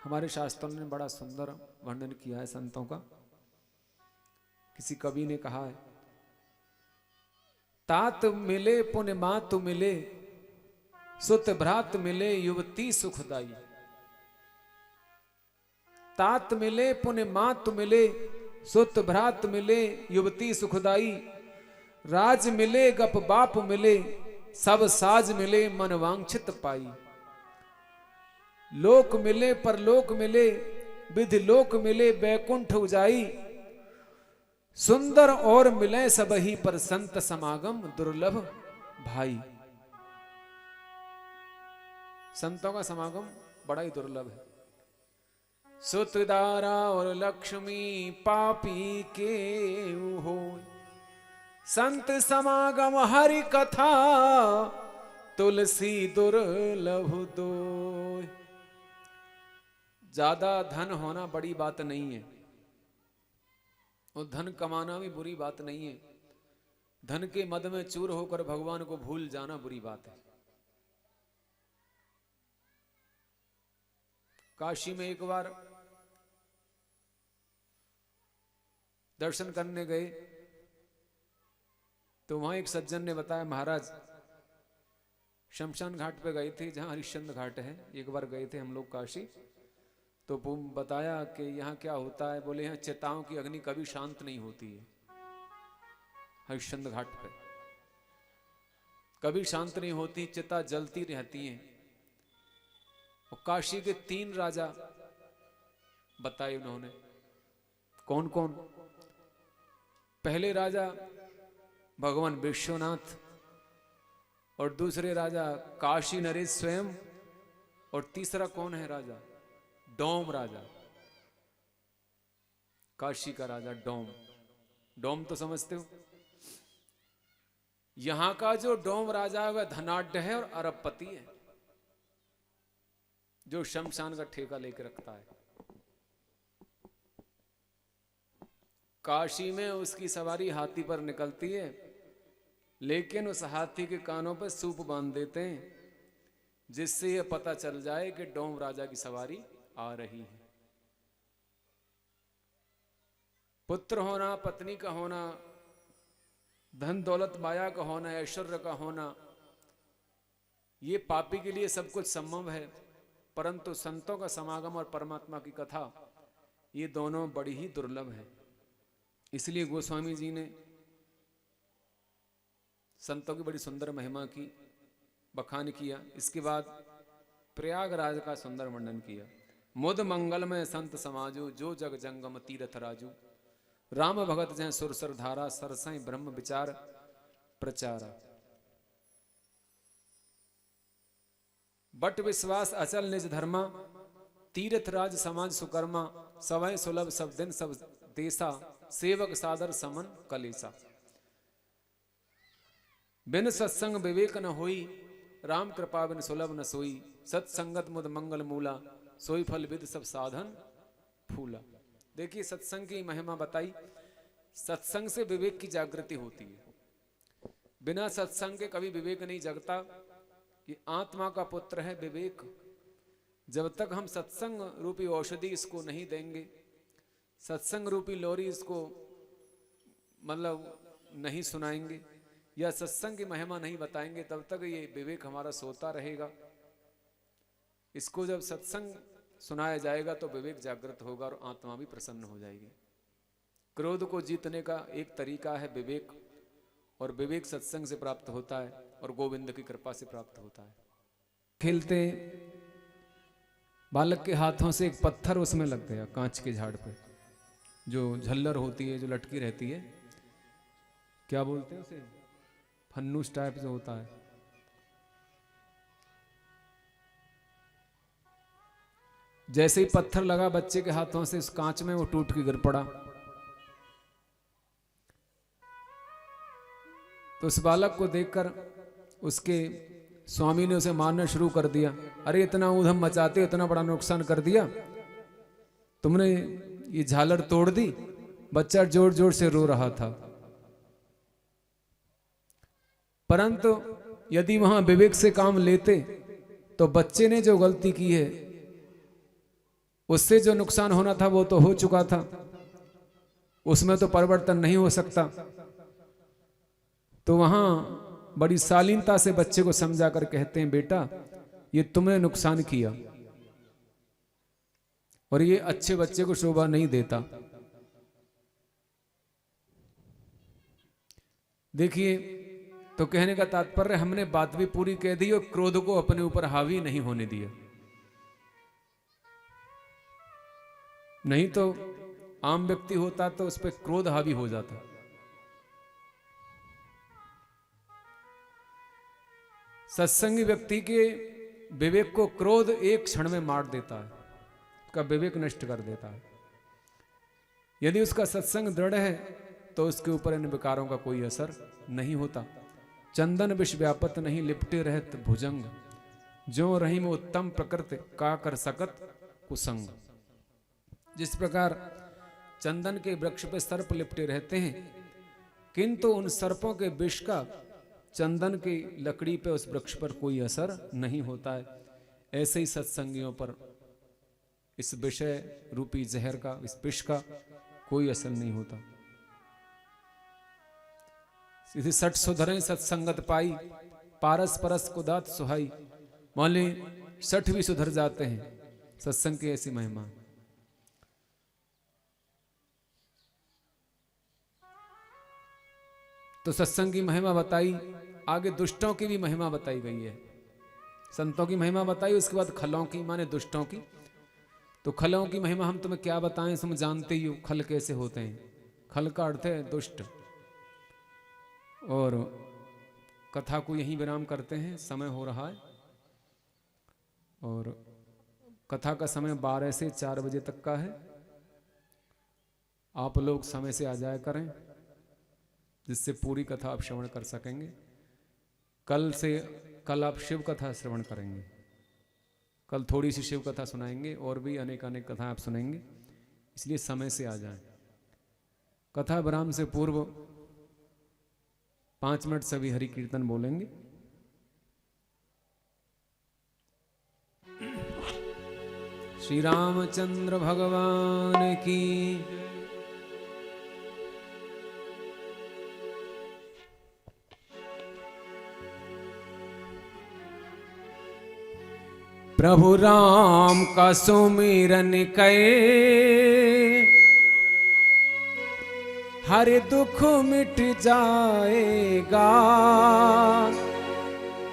हमारे शास्त्रों ने बड़ा सुंदर वर्णन किया है संतों का। किसी कवि ने कहा है, तात मिले पुण्य मातु मिले, सुत भ्रात मिले युवती सुखदाई। तात मिले पुण्य मातु मिले, सुत भ्रात मिले युवती सुखदाई। राज मिले गप बाप मिले, सब साज मिले मन वांछित पाई। लोक मिले परलोक मिले, विधि लोक मिले बैकुंठ उजाई। सुंदर और मिले सबही, पर संत समागम दुर्लभ भाई। संतों का समागम बड़ा ही दुर्लभ है। सुतदारा और लक्ष्मी पापी के हो, संत समागम हरि कथा तुलसी दुर्लभ दो। ज्यादा धन होना बड़ी बात नहीं है, और धन कमाना भी बुरी बात नहीं है। धन के मद में चूर होकर भगवान को भूल जाना बुरी बात है। काशी में एक बार दर्शन करने गए तो वहां एक सज्जन ने बताया, महाराज शमशान घाट पे गए थे जहां हरिश्चंद्र घाट है, एक बार गए थे हम लोग काशी। तो बताया कि यहाँ क्या होता है। बोले यहाँ चिताओं की अग्नि कभी शांत नहीं होती है हरिश्चंद्र घाट पे। कभी शांत नहीं होती, चिता जलती रहती हैं। और काशी के 3 राजा बताए उन्होंने, कौन कौन। पहले राजा भगवान विश्वनाथ, और दूसरे राजा काशी नरेश स्वयं, और तीसरा कौन है राजा? डोम राजा, काशी का राजा डोम। डोम तो समझते हो, यहां का जो डोम राजा है वह धनाढ्य है और अरबपति है, जो शमशान का ठेका लेकर रखता है। काशी में उसकी सवारी हाथी पर निकलती है, लेकिन उस हाथी के कानों पर सूप बांध देते हैं, जिससे यह पता चल जाए कि डोम राजा की सवारी आ रही है। पुत्र होना, पत्नी का होना, धन दौलत माया का होना, ऐश्वर्य का होना, ये पापी के लिए सब कुछ संभव है, परंतु संतों का समागम और परमात्मा की कथा, ये दोनों बड़ी ही दुर्लभ है। इसलिए गोस्वामी जी ने संतों की बड़ी सुंदर महिमा की बखान किया। इसके बाद प्रयागराज का सुंदर वर्णन किया। मुद मंगलमय संत समाजो, जो जग जंगम तीरथ राजू, राम भगत जय सुरसर धारा, सरसई ब्रह्म विचार प्रचारा। बट विश्वास अचल निज धर्मा, तीर्थ राज समाज सुकर्मा, सवै सुलभ सब दिन सब देसा, सेवक सादर समन कलेसा। बिन सत्संग विवेक न होई, राम कृपा बिन सुलभ न सोई, सत्संगत मुद मंगल मूला, सोई फल विद सब साधन फूला। देखिए सत्संग की महिमा बताई। सत्संग से विवेक की जागृति होती है। बिना सत्संग के कभी विवेक नहीं जगता। कि आत्मा का पुत्र है विवेक। जब तक हम सत्संग रूपी औषधि इसको नहीं देंगे, सत्संग रूपी लोरी इसको मतलब नहीं सुनाएंगे, या सत्संग की महिमा नहीं बताएंगे, तब तक ये विवेक हमारा सोता रहेगा। इसको जब सत्संग सुनाया जाएगा तो विवेक जागृत होगा और आत्मा भी प्रसन्न हो जाएगी। क्रोध को जीतने का एक तरीका है विवेक, और विवेक सत्संग से प्राप्त होता है और गोविंद की कृपा से प्राप्त होता है। खेलते बालक के हाथों से एक पत्थर उसमें लग गया, कांच के झाड़ पे, जो झल्लर होती है, जो लटकी रहती है, क्या बोलते हैं उसे, फन्नूस टाइप जो होता है। जैसे ही पत्थर लगा बच्चे के हाथों से, उस कांच में वो टूट के गिर पड़ा। तो उस बालक को देखकर उसके स्वामी ने उसे मारना शुरू कर दिया। अरे इतना ऊधम मचाते, इतना बड़ा नुकसान कर दिया तुमने, ये झालर तोड़ दी। बच्चा जोर जोर से रो रहा था। परंतु यदि वहां विवेक से काम लेते तो बच्चे ने जो गलती की है, उससे जो नुकसान होना था वो तो हो चुका था, उसमें तो परिवर्तन नहीं हो सकता। तो वहां बड़ी शालीनता से बच्चे को समझा कर कहते हैं, बेटा ये तुमने नुकसान किया और ये अच्छे बच्चे को शोभा नहीं देता। देखिए, तो कहने का तात्पर्य, हमने बात भी पूरी कह दी और क्रोध को अपने ऊपर हावी नहीं होने दिया। नहीं तो आम व्यक्ति होता तो उस पर क्रोध हावी हो जाता। सत्संगी व्यक्ति के विवेक को क्रोध एक क्षण में मार देता है, उसका विवेक नष्ट कर देता है। यदि उसका सत्संग दृढ़ है तो उसके ऊपर इन विकारों का कोई असर नहीं होता। चंदन विष व्यापत नहीं, लिपटे रहत भुजंग, जो रहीम उत्तम प्रकृति का कर सकत कुसंग। जिस प्रकार चंदन के वृक्ष पे सर्प लिपटे रहते हैं, किंतु उन सर्पों के विष का चंदन की लकड़ी पे, उस वृक्ष पर कोई असर नहीं होता है। ऐसे ही सत्संगियों पर इस विषय रूपी जहर का, इस विष का कोई असर नहीं होता। सीधे सठ सुधरें सत्संगत पाई, पारस परस को दात सुहाई। मौली 60 भी सुधर जाते हैं, सत्संग की ऐसी महिमा। तो सत्संग की महिमा बताई आगे दुष्टों की भी महिमा बताई गई है। संतों की महिमा बताई, उसके बाद खलों की माने दुष्टों की। तो खलों की महिमा हम तुम्हें क्या बताएं, तुम जानते ही हो खल कैसे होते हैं। खल का अर्थ है दुष्ट। और कथा को यहीं विराम करते हैं, समय हो रहा है। और कथा का समय 12 से 4 बजे तक का है। आप लोग समय से आ जाया करें, जिससे पूरी कथा आप श्रवण कर सकेंगे। कल आप शिव कथा श्रवण करेंगे। कल थोड़ी सी शिव कथा सुनाएंगे और भी अनेक कथा आप सुनेंगे, इसलिए समय से आ जाएं। कथा विराम से पूर्व 5 मिनट सभी हरि कीर्तन बोलेंगे। श्री रामचंद्र भगवान की। प्रभु राम का सुमिरन करे, हर दुख मिट जाएगा।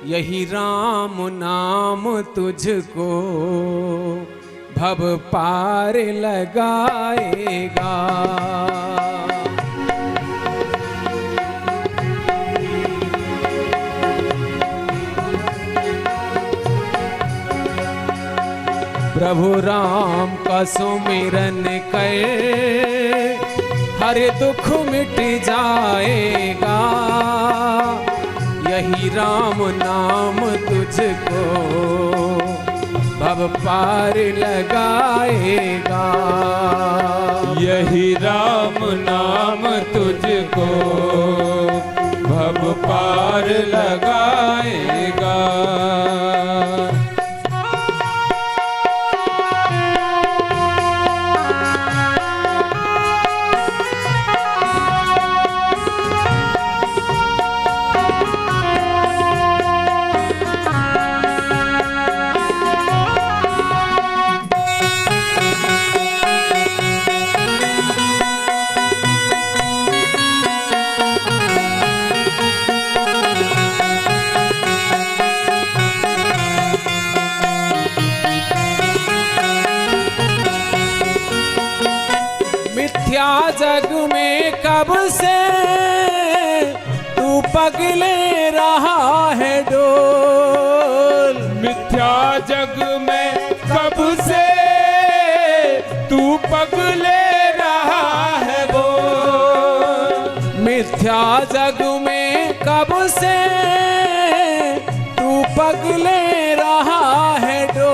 यही राम नाम तुझको भव पार लगाएगा। प्रभु राम का सुमिरन करे, हर दुख मिट जाएगा। यही राम नाम तुझको भव पार लगाएगा। यही राम नाम तुझको भव पार लगाएगा। जग में कब से तू पगले रहा है डोल। मिथ्या जग में कब से तू पगले रहा है बोल। मिथ्या जग में कब से तू पगले रहा है डोल।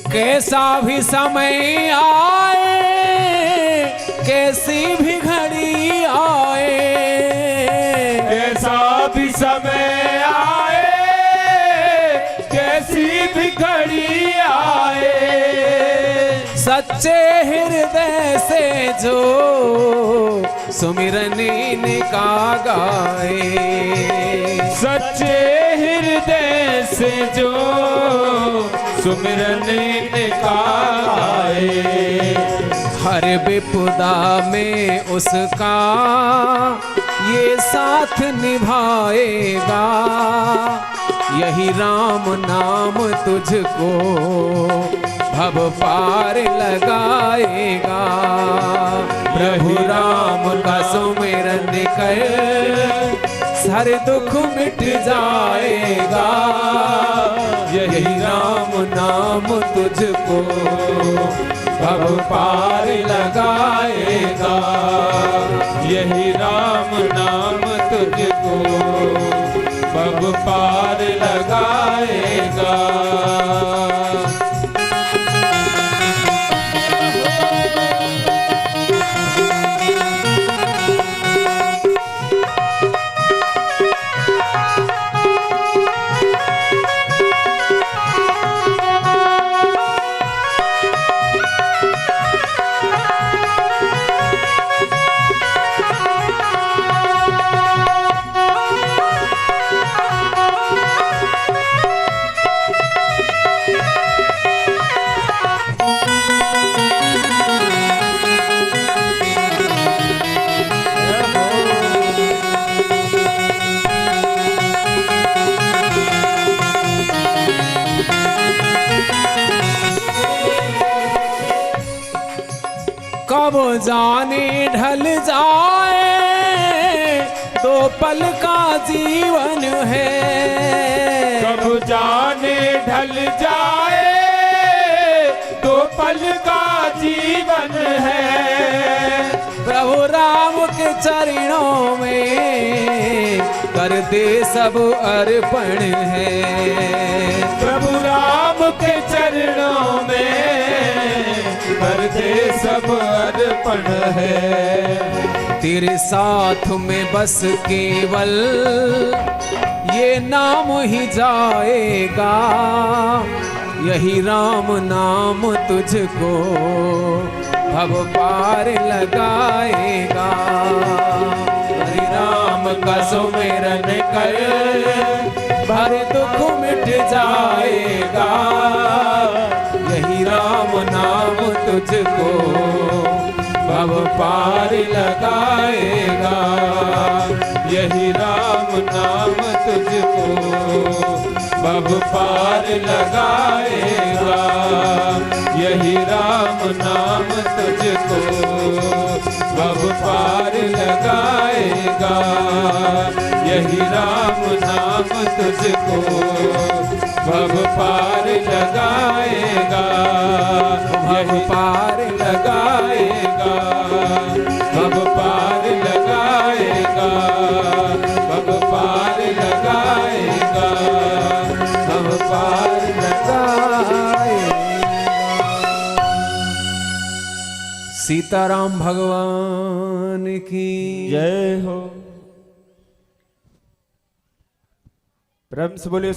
कैसा भी समय आए, कैसी भी घड़ी आए, कैसा भी समय आए, कैसी से जो सुमिरन इनका गाए, सच्चे हृदय से जो सुमिरन इनका गाए, हर विपदा में उसका ये साथ निभाएगा, यही राम नाम तुझको भव पार लगाएगा। प्रभु राम का सुमिरन कर हर दुख मिट जाएगा, यही राम नाम तुझको भव पार लगाएगा, यही राम नाम तुझको भव पार लगाएगा। कब जाने ढल जाए दो पल का जीवन है, कब जाने ढल जाए दो पल का जीवन है, प्रभु राम के चरणों में कर दे सब अर्पण है, प्रभु राम के चरणों में कर दे सब अर्पण है। तेरे साथ में बस केवल ये नाम ही जाएगा, यही राम नाम तुझको भव पार लगाएगा। हरि राम का सुमिरन कर भर दुख मिट जाएगा, यही राम नाम तुझको भव पार लगाएगा, यही राम नाम तुझको भव पार लगाएगा, यही राम नाम तुझको भव पार लगाएगा, यही राम नाम तुझको भव पार लगाएगा, भव पार लगाएगा, भव पार लगाएगा, भव पार लगाएगा, भव पार लगाएगा। सीताराम भगवान की जय हो। प्रेम से बोलिए।